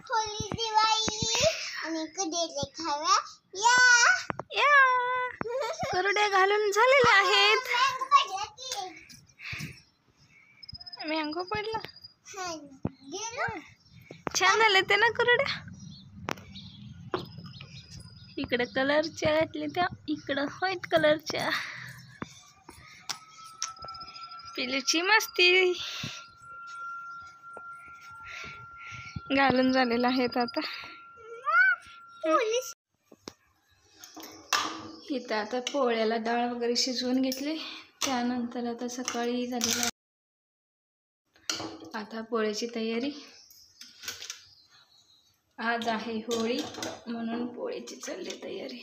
Holy Diwali आणि कुरडे खाव्या या या कुरडे घालून झालेले आहेत. मँगो पडला छान झाले ते ना कुरड्या. इकडे कलरच्या घातल्या त्या, इकडं व्हाईट कलरच्या. पिलूची मस्ती घालून झालेला आहेत आता. इथं आता पोळ्याला डाळ वगैरे शिजवून घेतली. त्यानंतर आता सकाळी झालेला आता पोळ्याची तयारी. आज आहे होळी म्हणून पोळीची चालली तयारी.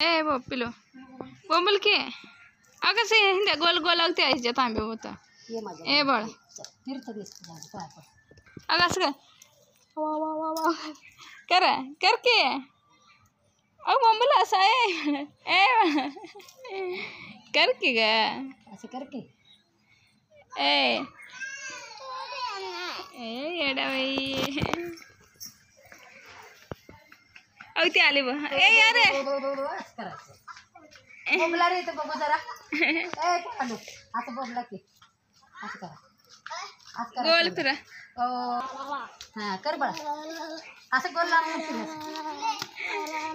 ए बो पिलो बोंबल के अगं से हिंद्या गोल गोल अगते आईच्या तांबे होता ए बळ अगं असं कर वा वा वा वा कर कर के अग बोंबल असं आहे ए कर की ग असं कर की ए ए येडा बाई अगती आली बघ ए यारे बोबला रे तो बघ जरा ए पांडू असं बोबला की असं करा असं करा गोल फिरा हां कर बळा असं गोल लावून फिरा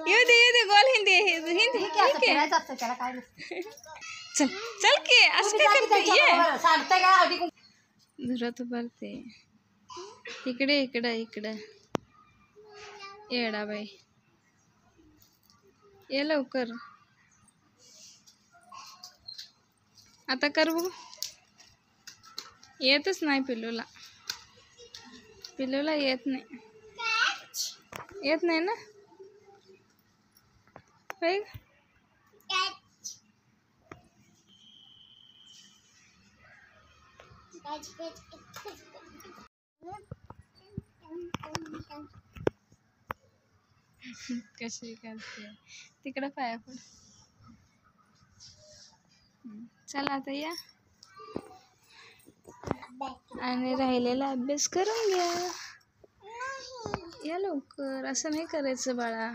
येऊ दे गोल हिंदी हिंदी असं फिरायचं असतं त्याला काय नसतं. चल चल की असं काय करते ये सांगते का आधी धरत भरते इकडे इकडे इकडे येडा बाई ये लवकर आता कर बघू. येतच नाही पिल्लूला पिल्लूला येत नाही येत नाही ना होय कशी करते तिकडं पाया पड. चला आता या आणि राहिलेला अभ्यास करून घ्या. या लवकर असं नाही करायचं बाळा.